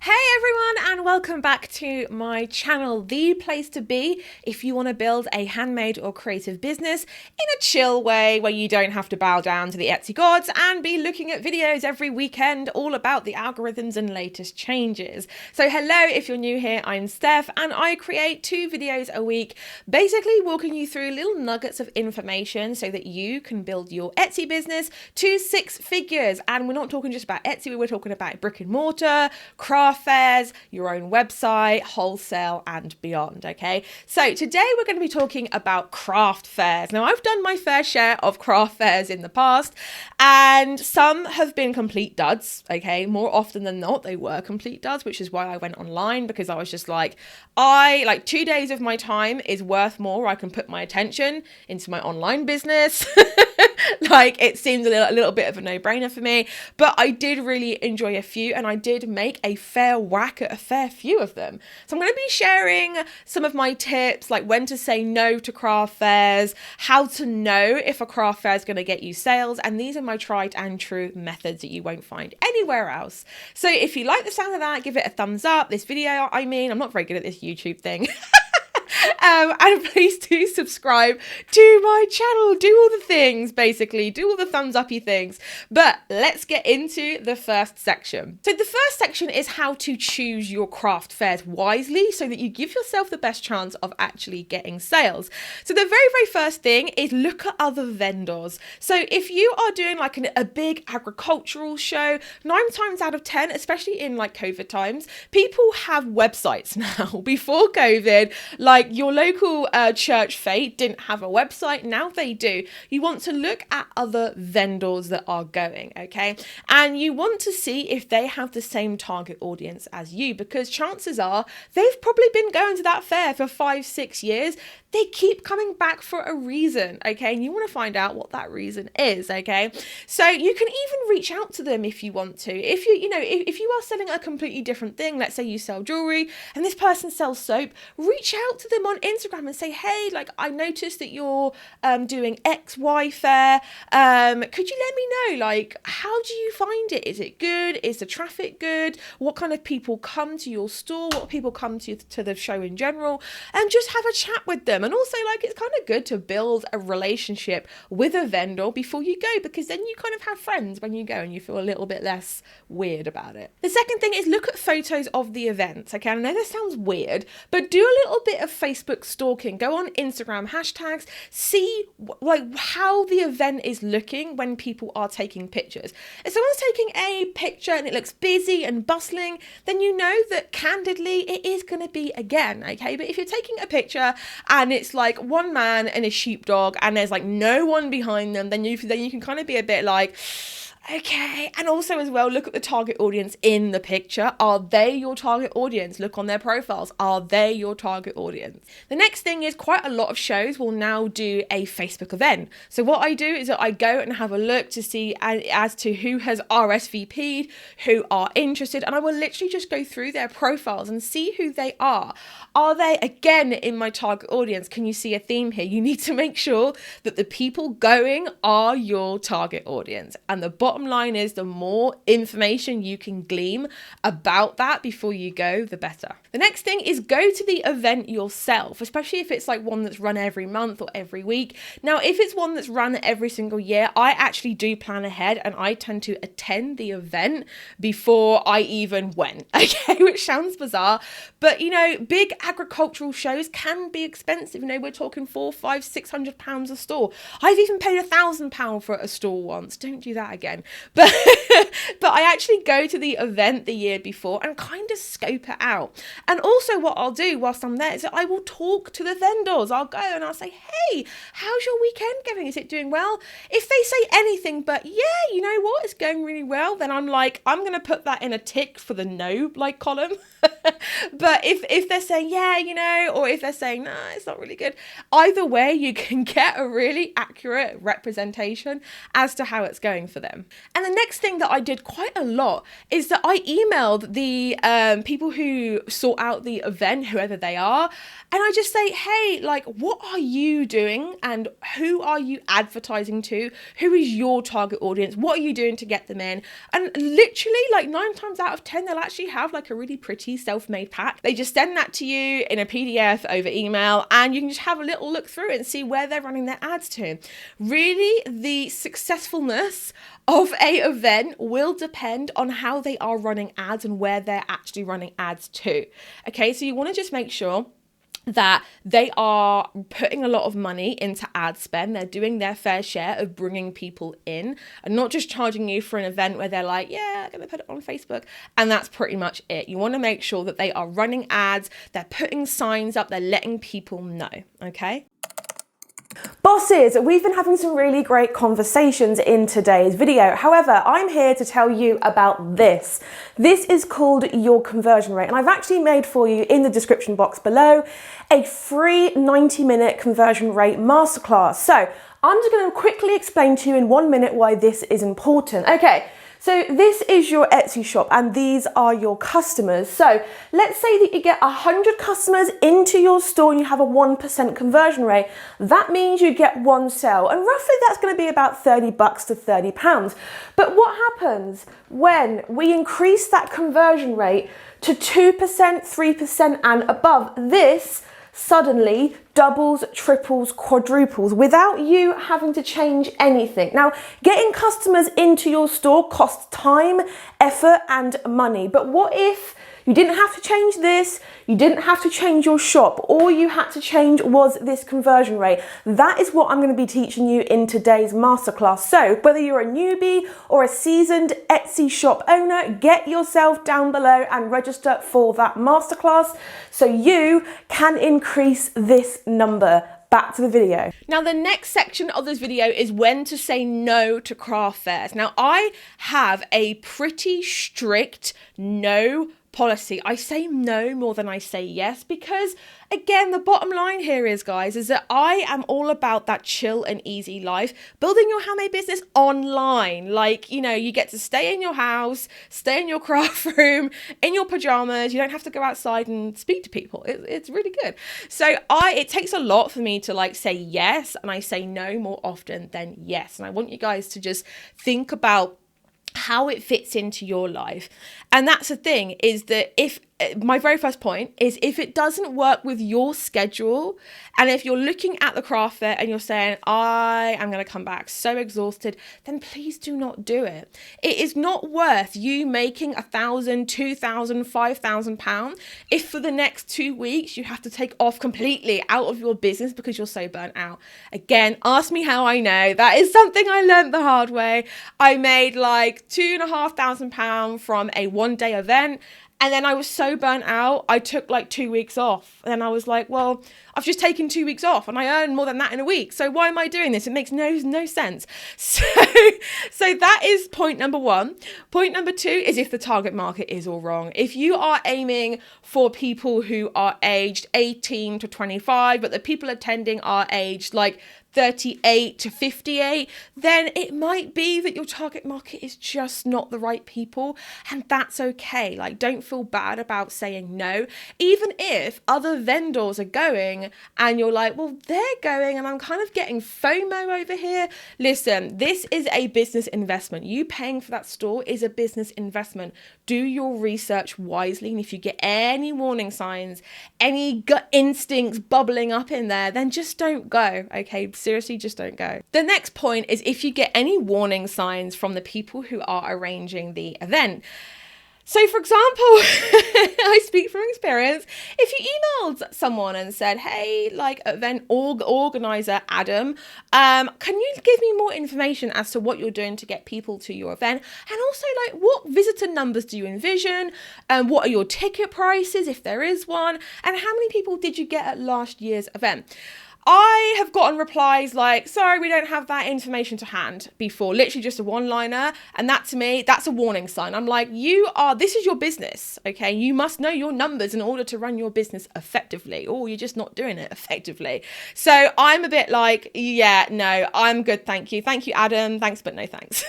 Hey everyone, and welcome back to my channel, the place to be if you want to build a handmade or creative business in a chill way where you don't have to bow down to the Etsy gods and be looking at videos every weekend all about the algorithms and latest changes. So hello, if you're new here, I'm Steph and I create 2 videos a week, basically walking you through little nuggets of information so that you can build your Etsy business to 6 figures. And we're not talking just about Etsy, we're talking about brick and mortar, craft fairs, your own website, wholesale and beyond, okay? So today we're going to be talking about craft fairs. Now I've done my fair share of craft fairs in the past and some have been complete duds, okay? More often than not they were complete duds, which is why I went online, because I was just like 2 days of my time is worth more. I can put my attention into my online business. Like it seemed a little bit of a no-brainer for me, but I did really enjoy a few and I did make a fair whack at a fair few of them. So I'm going to be sharing some of my tips, like when to say no to craft fairs, how to know if a craft fair is going to get you sales, and these are my tried and true methods that you won't find anywhere else. So if you like the sound of that, give it a thumbs up. This video, I'm not very good at this YouTube thing. And please do subscribe to my channel, do all the things, basically, do all the thumbs uppy things. But let's get into the first section. So the first section is how to choose your craft fairs wisely so that you give yourself the best chance of actually getting sales. So the very first thing is look at other vendors. So if you are doing like a big agricultural show, 9 times out of 10, especially in like COVID times, people have websites now. Before COVID, like your local church fete didn't have a website. Now they do. You want to look at other vendors that are going, okay? And you want to see if they have the same target audience as you, because chances are they've probably been going to that fair for 5-6 years. They keep coming back for a reason, okay? And you want to find out what that reason is, okay? So you can even reach out to them if you want to. If if you are selling a completely different thing, let's say you sell jewelry and this person sells soap, reach out to them on Instagram and say, hey, like I noticed that you're doing XY fair. Could you let me know, like, how do you find it? Is it good? Is the traffic good? What kind of people come to your store? What people come to the show in general? And just have a chat with them. And also, like, it's kind of good to build a relationship with a vendor before you go, because then you kind of have friends when you go and you feel a little bit less weird about it. The second thing is look at photos of the events. Okay, I know this sounds weird, but do a little bit of Facebook stalking. Go on Instagram hashtags, see like how the event is looking when people are taking pictures. If someone's taking a picture and it looks busy and bustling, then you know that candidly it is going to be again, okay? But if you're taking a picture and it's like one man and a sheepdog and there's like no one behind them, then you can kind of be a bit like, okay. And also as well, look at the target audience in the picture. Are they your target audience? Look on their profiles. Are they your target audience? The next thing is quite a lot of shows will now do a Facebook event. So what I do is that I go and have a look to see as to who has RSVP'd, who are interested, and I will literally just go through their profiles and see who they are. Are they, again, in my target audience? Can you see a theme here? You need to make sure that the people going are your target audience. And the bottom line is the more information you can glean about that before you go, the better. The next thing is go to the event yourself, especially if it's like one that's run every month or every week. Now, if it's one that's run every single year, I actually do plan ahead and I tend to attend the event before I even went, okay, which sounds bizarre, but big agricultural shows can be expensive. We're talking £400, £500, £600 a stall. I've even paid £1,000 for a stall once. Don't do that again. But I actually go to the event the year before and kind of scope it out. And also what I'll do whilst I'm there is that I will talk to the vendors. I'll go and I'll say, hey, how's your weekend going? Is it doing well? If they say anything but, yeah, you know what, it's going really well, then I'm like, I'm going to put that in a tick for the no column. But if they're saying, yeah, or if they're saying, no, it's not really good, either way, you can get a really accurate representation as to how it's going for them. And the next thing that I did quite a lot is that I emailed the people who sort out the event, whoever they are, and I just say, hey, like, what are you doing and who are you advertising to? Who is your target audience? What are you doing to get them in? And literally, like 9 times out of 10, they'll actually have like a really pretty self-made pack. They just send that to you in a PDF over email, and you can just have a little look through it and see where they're running their ads to. Really, the successfulness of a event will depend on how they are running ads and where they're actually running ads to. Okay, so you want to just make sure that they are putting a lot of money into ad spend. They're doing their fair share of bringing people in and not just charging you for an event where they're like, yeah, I'm going to put it on Facebook. And that's pretty much it. You want to make sure that they are running ads, they're putting signs up, they're letting people know. Okay. Bosses, we've been having some really great conversations in today's video. However, I'm here to tell you about this. This is called your conversion rate, and I've actually made for you in the description box below a free 90-minute conversion rate masterclass. So I'm just going to quickly explain to you in 1 minute why this is important. Okay. So this is your Etsy shop and these are your customers. So let's say that you get 100 customers into your store and you have a 1% conversion rate. That means you get 1 sale, and roughly that's going to be about $30 to £30. But what happens when we increase that conversion rate to 2%, 3% and above? This suddenly doubles, triples, quadruples without you having to change anything. Now, getting customers into your store costs time, effort, and money. But what if you didn't have to change this, you didn't have to change your shop, all you had to change was this conversion rate? That is what I'm going to be teaching you in today's masterclass. So whether you're a newbie or a seasoned Etsy shop owner, get yourself down below and register for that masterclass so you can increase this number. Back to the video. Now, the next section of this video is when to say no to craft fairs. Now, I have a pretty strict no policy. I say no more than I say yes, because again, the bottom line here is, guys, is that I am all about that chill and easy life, building your handmade business online. Like, you know, you get to stay in your house, stay in your craft room, in your pajamas. You don't have to go outside and speak to people. It's really good. So it takes a lot for me to like say yes, and I say no more often than yes. And I want you guys to just think about how it fits into your life. And that's the thing, is that if my very first point is, if it doesn't work with your schedule, and if you're looking at the craft fair and you're saying, I am going to come back so exhausted, then please do not do it. It is not worth you making £1,000, £2,000, £5,000 if for the next 2 weeks you have to take off completely out of your business because you're so burnt out. Again, ask me how I know. That is something I learned the hard way. I made like £2,500 from a 1-day event. And then I was so burnt out, I took like 2 weeks off. And then I was like, well, I've just taken 2 weeks off and I earn more than that in a week. So why am I doing this? It makes no sense. So that is point number 1. Point number 2 is if the target market is all wrong. If you are aiming for people who are aged 18 to 25, but the people attending are aged like 38 to 58, then it might be that your target market is just not the right people, and that's okay. Like, don't feel bad about saying no, even if other vendors are going and you're like, well, they're going and I'm kind of getting FOMO over here. Listen, this is a business investment. You paying for that store is a business investment. Do your research wisely, and if you get any warning signs, any gut instincts bubbling up in there, then just don't go, okay? Seriously, just don't go. The next point is if you get any warning signs from the people who are arranging the event. So for example, I speak from experience, if you emailed someone and said, hey, like event organizer Adam, can you give me more information as to what you're doing to get people to your event? And also, like, what visitor numbers do you envision? What are your ticket prices, if there is one? And how many people did you get at last year's event? I have gotten replies like, sorry, we don't have that information to hand before, literally just a one-liner. And that, to me, that's a warning sign. I'm like, this is your business, okay? You must know your numbers in order to run your business effectively, or you're just not doing it effectively. So I'm a bit like, yeah, no, I'm good, thank you. Thank you, Adam. Thanks, but no thanks.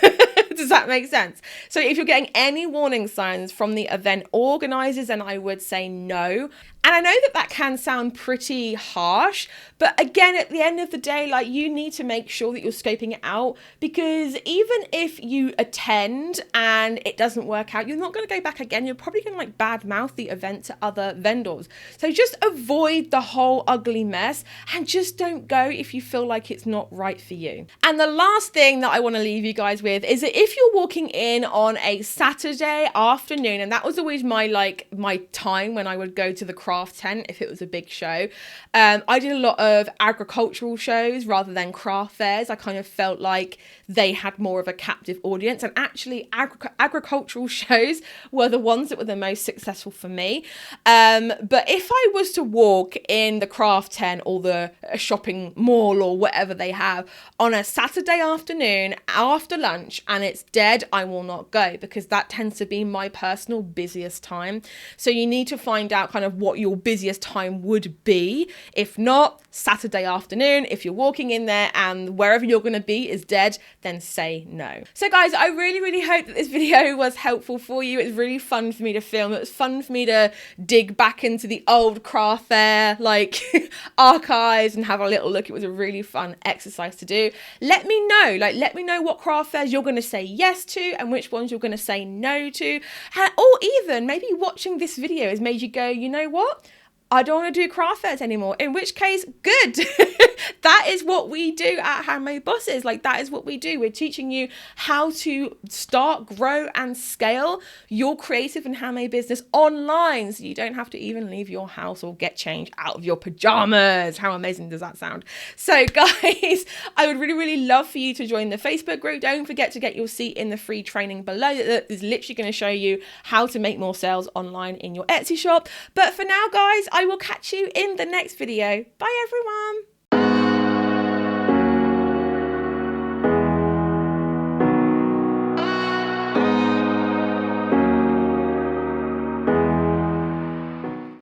Does that make sense? So if you're getting any warning signs from the event organizers, then I would say no. And I know that that can sound pretty harsh, but again, at the end of the day, like, you need to make sure that you're scoping it out, because even if you attend and it doesn't work out, you're not going to go back again. You're probably going to like badmouth the event to other vendors. So just avoid the whole ugly mess and just don't go if you feel like it's not right for you. And the last thing that I want to leave you guys with is that if you're walking in on a Saturday afternoon, and that was always my time when I would go to the craft tent if it was a big show. I did a lot of agricultural shows rather than craft fairs. I kind of felt like they had more of a captive audience, and actually agricultural shows were the ones that were the most successful for me. But if I was to walk in the craft tent or the shopping mall or whatever they have on a Saturday afternoon after lunch and it's dead, I will not go, because that tends to be my personal busiest time. So you need to find out kind of what your busiest time would be. If not, Saturday afternoon, if you're walking in there and wherever you're going to be is dead, then say no. So guys, I really hope that this video was helpful for you. It was really fun for me to film. It was fun for me to dig back into the old craft fair like archives and have a little look. It was a really fun exercise to do. Let me know what craft fairs you're going to say yes to and which ones you're going to say no to. Or even maybe watching this video has made you go, you know what? I don't want to do craft fairs anymore. In which case, good. That is what we do at Handmade Bosses. Like, that is what we do. We're teaching you how to start, grow, and scale your creative and handmade business online, so you don't have to even leave your house or get changed out of your pajamas. How amazing does that sound? So guys, I would really love for you to join the Facebook group. Don't forget to get your seat in the free training below that is literally going to show you how to make more sales online in your Etsy shop. But for now, guys, I will catch you in the next video. Bye, everyone.